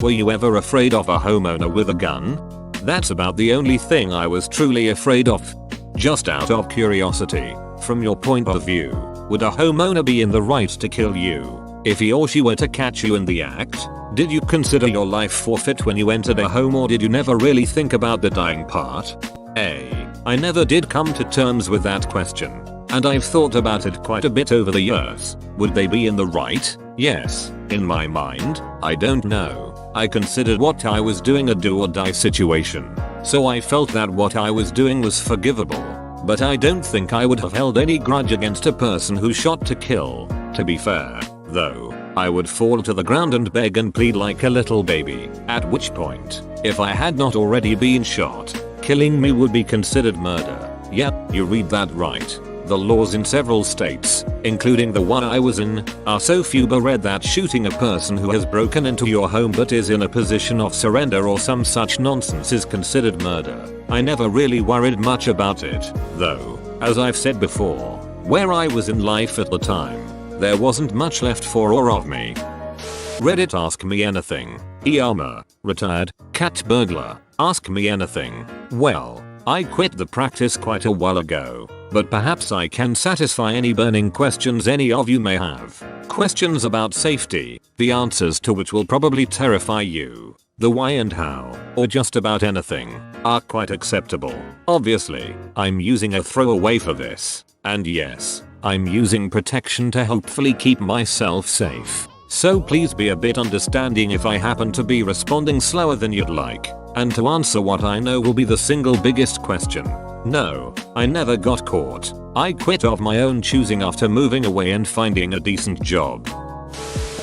Were you ever afraid of a homeowner with a gun? That's about the only thing I was truly afraid of. Just out of curiosity, from your point of view, would a homeowner be in the right to kill you if he or she were to catch you in the act? Did you consider your life forfeit when you entered a home, or did you never really think about the dying part? I never did come to terms with that question, and I've thought about it quite a bit over the years. Would they be in the right? Yes, in my mind. I don't know. I considered what I was doing a do or die situation, so I felt that what I was doing was forgivable. But I don't think I would have held any grudge against a person who shot to kill. To be fair, though, I would fall to the ground and beg and plead like a little baby, at which point, if I had not already been shot, killing me would be considered murder. Yep, you read that right. The laws in several states, including the one I was in, are so few-read that shooting a person who has broken into your home but is in a position of surrender or some such nonsense is considered murder. I never really worried much about it, though, as I've said before, where I was in life at the time, there wasn't much left for or of me. Reddit Ask Me Anything. IAmA, retired, cat burglar, ask me anything. Well, I quit the practice quite a while ago, but perhaps I can satisfy any burning questions any of you may have. Questions about safety, the answers to which will probably terrify you. The why and how, or just about anything, are quite acceptable. Obviously, I'm using a throwaway for this, and yes, I'm using protection to hopefully keep myself safe. So please be a bit understanding if I happen to be responding slower than you'd like. And to answer what I know will be the single biggest question. No, I never got caught. I quit of my own choosing after moving away and finding a decent job.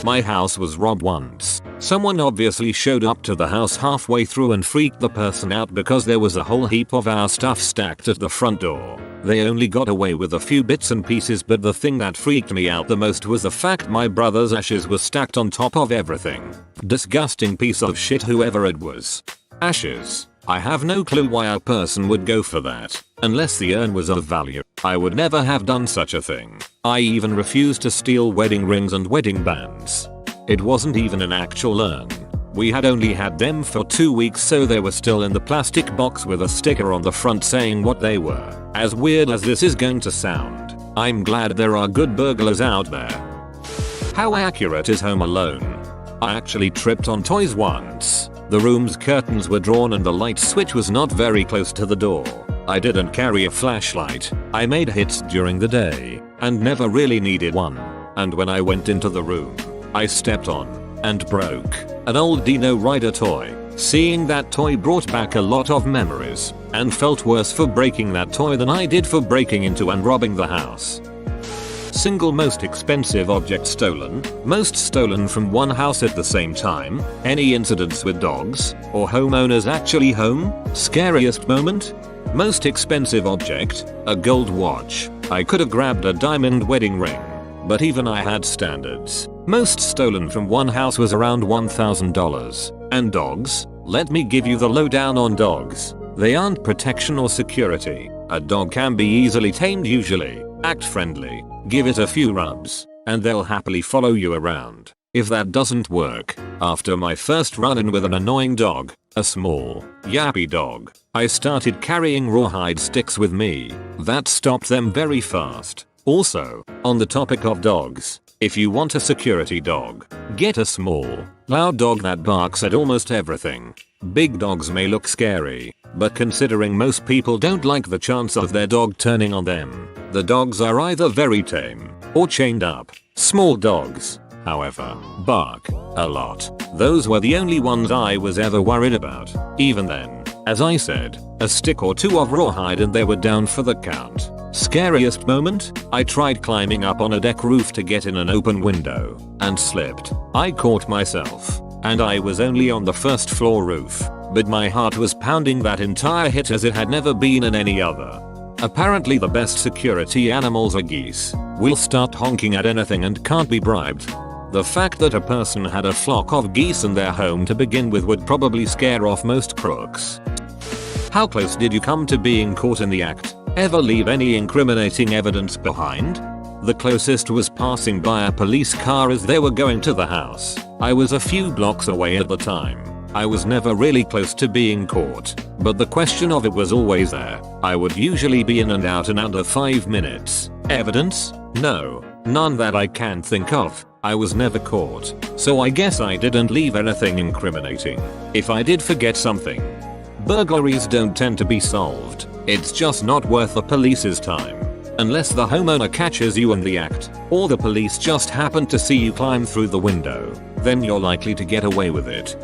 My house was robbed once. Someone obviously showed up to the house halfway through and freaked the person out because there was a whole heap of our stuff stacked at the front door. They only got away with a few bits and pieces, but the thing that freaked me out the most was the fact my brother's ashes were stacked on top of everything. Disgusting piece of shit, whoever it was. Ashes. I have no clue why a person would go for that, unless the urn was of value. I would never have done such a thing. I even refused to steal wedding rings and wedding bands. It wasn't even an actual urn. We had only had them for 2 weeks, so they were still in the plastic box with a sticker on the front saying what they were. As weird as this is going to sound, I'm glad there are good burglars out there. How accurate is Home Alone? I actually tripped on toys once. The room's curtains were drawn and the light switch was not very close to the door. I didn't carry a flashlight. I made hits during the day and never really needed one. And when I went into the room, I stepped on and broke an old Dino Rider toy. Seeing that toy brought back a lot of memories, and felt worse for breaking that toy than I did for breaking into and robbing the house. Single most expensive object stolen. Most stolen from one house at the same time. Any incidents with dogs or homeowners actually home? Scariest moment? Most expensive object. A gold watch. I could have grabbed a diamond wedding ring, but even I had standards. Most stolen from one house was around $1,000. And dogs? Let me give you the lowdown on dogs. They aren't protection or security. A dog can be easily tamed usually. Act friendly, give it a few rubs, and they'll happily follow you around. If that doesn't work, after my first run-in with an annoying dog, a small, yappy dog, I started carrying rawhide sticks with me. That stopped them very fast. Also, on the topic of dogs, if you want a security dog, get a small, loud dog that barks at almost everything. Big dogs may look scary, but considering most people don't like the chance of their dog turning on them, the dogs are either very tame or chained up. Small dogs, however, bark a lot. Those were the only ones I was ever worried about. Even then, as I said, a stick or two of rawhide and they were down for the count. Scariest moment? I tried climbing up on a deck roof to get in an open window and slipped. I caught myself, and I was only on the first floor roof, but my heart was pounding that entire hit as it had never been in any other. Apparently the best security animals are geese. Will start honking at anything and can't be bribed. The fact that a person had a flock of geese in their home to begin with would probably scare off most crooks. How close did you come to being caught in the act? Ever leave any incriminating evidence behind? The closest was passing by a police car as they were going to the house. I was a few blocks away at the time. I was never really close to being caught, but the question of it was always there. I would usually be in and out in under 5 minutes. Evidence? No. None that I can think of. I was never caught, so I guess I didn't leave anything incriminating. If I did forget something. Burglaries don't tend to be solved. It's just not worth the police's time. Unless the homeowner catches you in the act, or the police just happen to see you climb through the window, then you're likely to get away with it.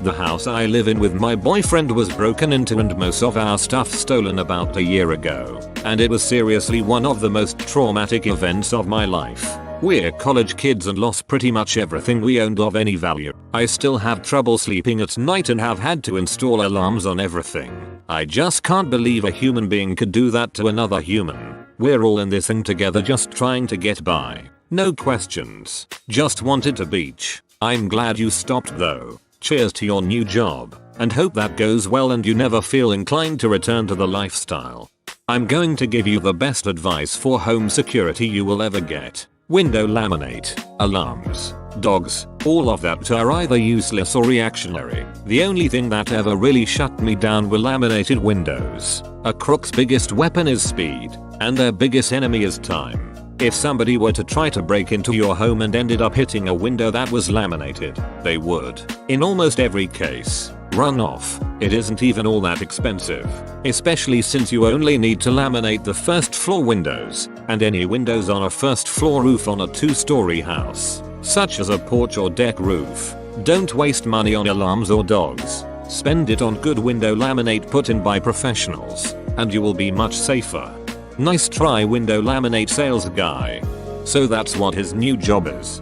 The house I live in with my boyfriend was broken into and most of our stuff stolen about a year ago, and it was seriously one of the most traumatic events of my life. We're college kids and lost pretty much everything we owned of any value. I still have trouble sleeping at night and have had to install alarms on everything. I just can't believe a human being could do that to another human. We're all in this thing together just trying to get by. No questions. Just wanted to beach. I'm glad you stopped though. Cheers to your new job, and hope that goes well and you never feel inclined to return to the lifestyle. I'm going to give you the best advice for home security you will ever get. Window laminate, alarms, dogs, all of that are either useless or reactionary. The only thing that ever really shut me down were laminated windows. A crook's biggest weapon is speed, and their biggest enemy is time. If somebody were to try to break into your home and ended up hitting a window that was laminated, they would, in almost every case, run off. It isn't even all that expensive, especially since you only need to laminate the first floor windows, and any windows on a first floor roof on a 2-story house, such as a porch or deck roof. Don't waste money on alarms or dogs. Spend it on good window laminate put in by professionals, and you will be much safer. Nice try, window laminate sales guy. So that's what his new job is.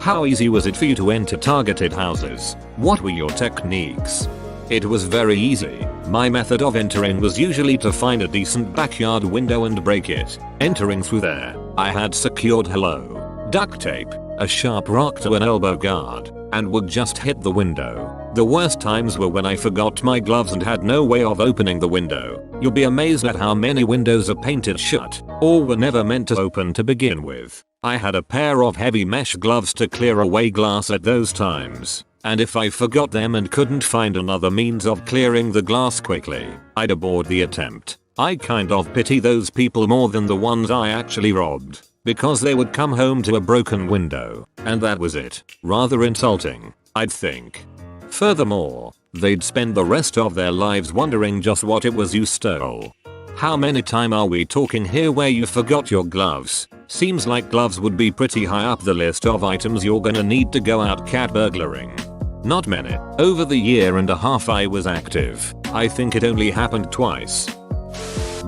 How easy was it for you to enter targeted houses? What were your techniques? It was very easy. My method of entering was usually to find a decent backyard window and break it. Entering through there, I had secured duct tape, a sharp rock to an elbow guard, and would just hit the window. The worst times were when I forgot my gloves and had no way of opening the window. You'll be amazed at how many windows are painted shut, or were never meant to open to begin with. I had a pair of heavy mesh gloves to clear away glass at those times, and if I forgot them and couldn't find another means of clearing the glass quickly, I'd abort the attempt. I kind of pity those people more than the ones I actually robbed, because they would come home to a broken window, and that was it. Rather insulting, I'd think. Furthermore, they'd spend the rest of their lives wondering just what it was you stole. How many times are we talking here where you forgot your gloves? Seems like gloves would be pretty high up the list of items you're gonna need to go out cat burglaring. Not many. Over the year and a half I was active, I think it only happened twice.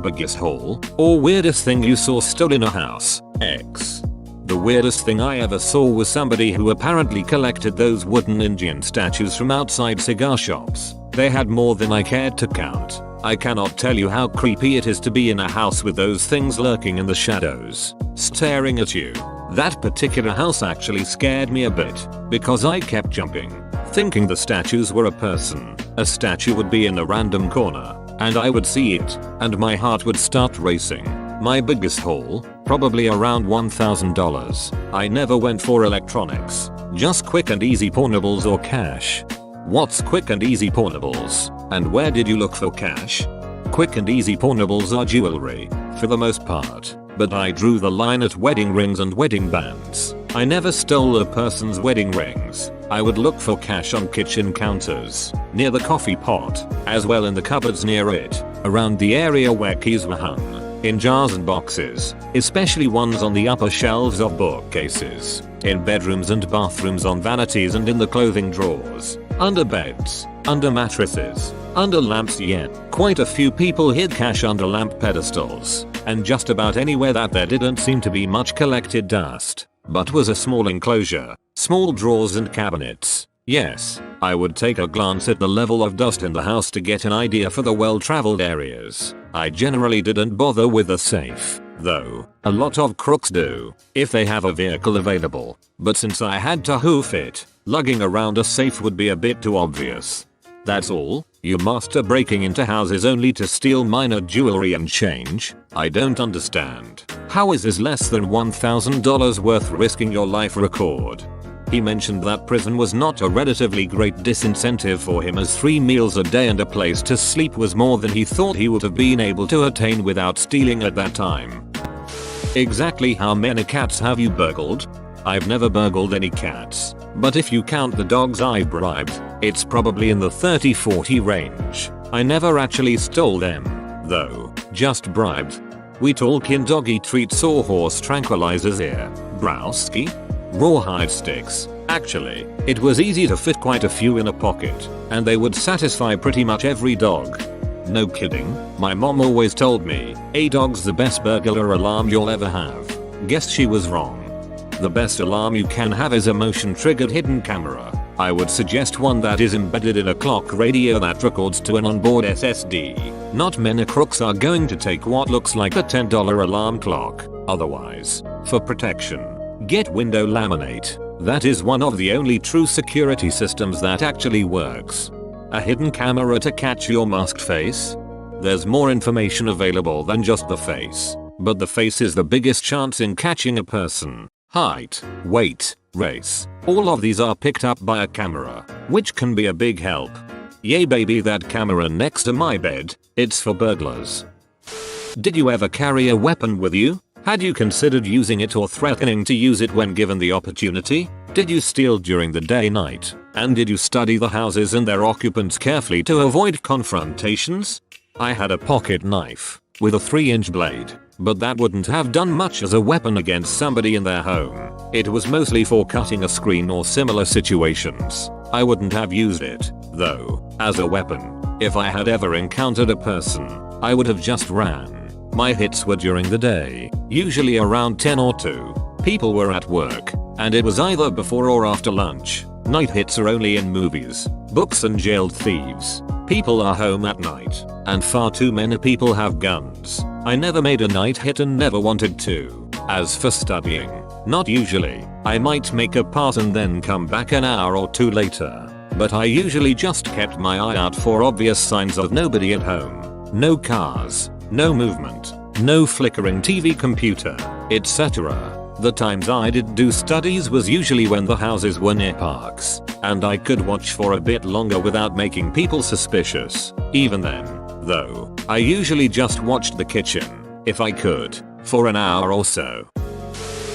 Biggest haul or weirdest thing you saw stolen in a house? X. The weirdest thing I ever saw was somebody who apparently collected those wooden Indian statues from outside cigar shops. They had more than I cared to count. I cannot tell you how creepy it is to be in a house with those things lurking in the shadows, staring at you. That particular house actually scared me a bit, because I kept jumping, thinking the statues were a person. A statue would be in a random corner, and I would see it, and my heart would start racing. My biggest haul? Probably around $1,000. I never went for electronics, just quick and easy pornables or cash. What's quick and easy pornables, and where did you look for cash? Quick and easy pornables are jewelry, for the most part, but I drew the line at wedding rings and wedding bands. I never stole a person's wedding rings. I would look for cash on kitchen counters, near the coffee pot, as well in the cupboards near it, around the area where keys were hung, in jars and boxes, especially ones on the upper shelves of bookcases, in bedrooms and bathrooms, on vanities and in the clothing drawers, under beds, under mattresses, under lamps. Yet, quite a few people hid cash under lamp pedestals, and just about anywhere that there didn't seem to be much collected dust, but was a small enclosure, small drawers and cabinets. Yes, I would take a glance at the level of dust in the house to get an idea for the well-traveled areas. I generally didn't bother with a safe, though. A lot of crooks do, if they have a vehicle available, but since I had to hoof it, lugging around a safe would be a bit too obvious. That's all? You master breaking into houses only to steal minor jewelry and change? I don't understand. How is this less than $1,000 worth risking your life record? He mentioned that prison was not a relatively great disincentive for him, as 3 meals a day and a place to sleep was more than he thought he would have been able to attain without stealing at that time. Exactly how many cats have you burgled? I've never burgled any cats, but if you count the dogs I bribed, it's probably in the 30-40 range. I never actually stole them, though, just bribed. We talkin' doggy treats or horse tranquilizers here, browski? Rawhide sticks. Actually, it was easy to fit quite a few in a pocket, and they would satisfy pretty much every dog. No kidding, my mom always told me, a dog's the best burglar alarm you'll ever have. Guess she was wrong. The best alarm you can have is a motion triggered hidden camera. I would suggest one that is embedded in a clock radio that records to an onboard SSD. Not many crooks are going to take what looks like a $10 alarm clock. Otherwise, for protection, get window laminate. That is one of the only true security systems that actually works. A hidden camera to catch your masked face? There's more information available than just the face, but the face is the biggest chance in catching a person. Height, weight, race, all of these are picked up by a camera, which can be a big help. Yay baby, that camera next to my bed, it's for burglars. Did you ever carry a weapon with you? Had you considered using it or threatening to use it when given the opportunity? Did you steal during the day-night? And did you study the houses and their occupants carefully to avoid confrontations? I had a pocket knife with a 3-inch blade, but that wouldn't have done much as a weapon against somebody in their home. It was mostly for cutting a screen or similar situations. I wouldn't have used it, though, as a weapon. If I had ever encountered a person, I would have just ran. My hits were during the day, usually around 10 or 2. People were at work, and it was either before or after lunch. Night hits are only in movies, books and jailed thieves. People are home at night, and far too many people have guns. I never made a night hit and never wanted to. As for studying, not usually. I might make a pass and then come back an hour or 2 later. But I usually just kept my eye out for obvious signs of nobody at home. No cars, no movement, no flickering TV, computer, etc. The times I did do studies was usually when the houses were near parks, and I could watch for a bit longer without making people suspicious. Even then, though, I usually just watched the kitchen, if I could, for an hour or so.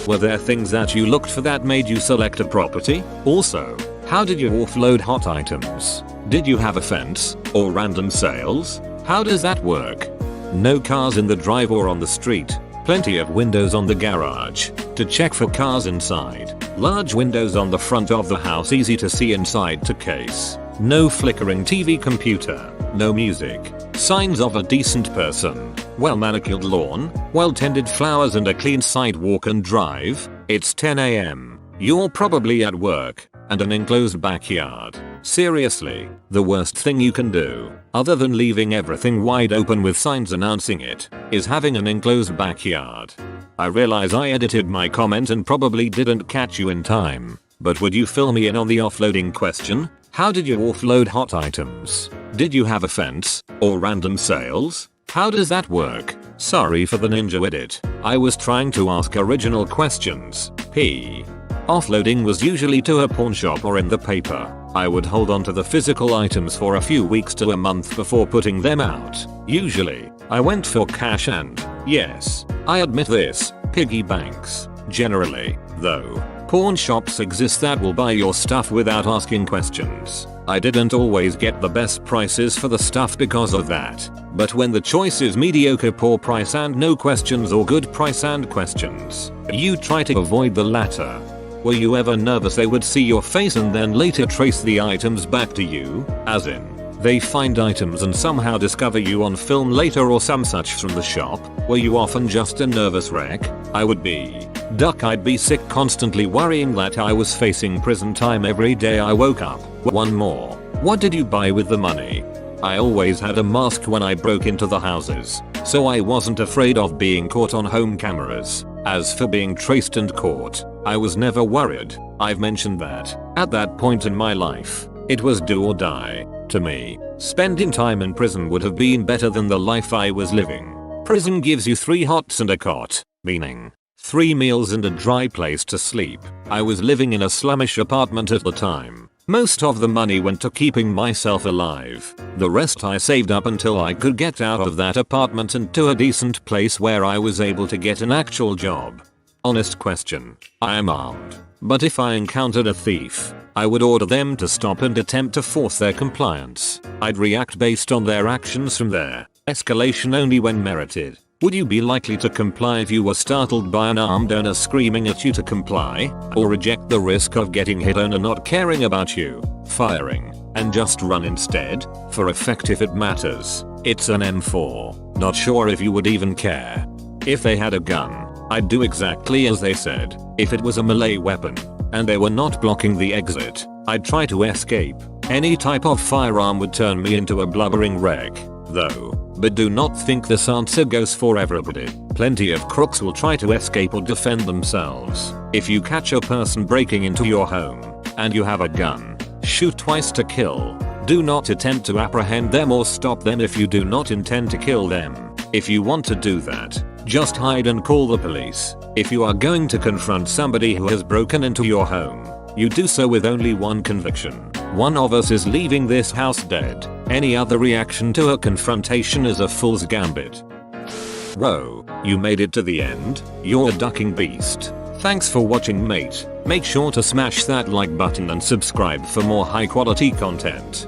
Were there things that you looked for that made you select a property? Also, how did you offload hot items? Did you have a fence, or random sales? How does that work? No cars in the drive or on the street. Plenty of windows on the garage to check for cars inside. Large windows on the front of the house, easy to see inside to case. No flickering TV, computer. No music. Signs of a decent person. Well manicured lawn, well tended flowers and a clean sidewalk and drive. It's 10 AM. You're probably at work, and an enclosed backyard. Seriously, the worst thing you can do, other than leaving everything wide open with signs announcing it, is having an enclosed backyard. I realize I edited my comment and probably didn't catch you in time, but would you fill me in on the offloading question? How did you offload hot items? Did you have a fence, or random sales? How does that work? Sorry for the ninja edit. I was trying to ask original questions. P. Offloading was usually to a pawn shop or in the paper. I would hold on to the physical items for a few weeks to a month before putting them out. Usually, I went for cash and, yes, I admit this, piggy banks. Generally, though, pawn shops exist that will buy your stuff without asking questions. I didn't always get the best prices for the stuff because of that. But when the choice is mediocre poor price and no questions or good price and questions, you try to avoid the latter. Were you ever nervous they would see your face and then later trace the items back to you? As in, they find items and somehow discover you on film later or some such from the shop? Were you often just a nervous wreck? I would be. I'd be sick constantly worrying that I was facing prison time every day I woke up. One more. What did you buy with the money? I always had a mask when I broke into the houses, so I wasn't afraid of being caught on home cameras. As for being traced and caught, I was never worried. I've mentioned that. At that point in my life, it was do or die. To me, spending time in prison would have been better than the life I was living. Prison gives you 3 hots and a cot. Meaning, 3 meals and a dry place to sleep. I was living in a slummish apartment at the time. Most of the money went to keeping myself alive. The rest I saved up until I could get out of that apartment and to a decent place where I was able to get an actual job. Honest question. I am armed. But if I encountered a thief, I would order them to stop and attempt to force their compliance. I'd react based on their actions from there. Escalation only when merited. Would you be likely to comply if you were startled by an armed owner screaming at you to comply? Or reject the risk of getting hit owner not caring about you, firing, and just run instead? For effect if it matters, it's an M4. Not sure if you would even care. If they had a gun, I'd do exactly as they said. If it was a melee weapon, and they were not blocking the exit, I'd try to escape. Any type of firearm would turn me into a blubbering wreck, though. But do not think this answer goes for everybody. Plenty of crooks will try to escape or defend themselves. If you catch a person breaking into your home, and you have a gun, shoot twice to kill. Do not attempt to apprehend them or stop them if you do not intend to kill them. If you want to do that, just hide and call the police. If you are going to confront somebody who has broken into your home, you do so with only one conviction. One of us is leaving this house dead. Any other reaction to a confrontation is a fool's gambit. Whoa, you made it to the end? You're a ducking beast. Thanks for watching, mate. Make sure to smash that like button and subscribe for more high quality content.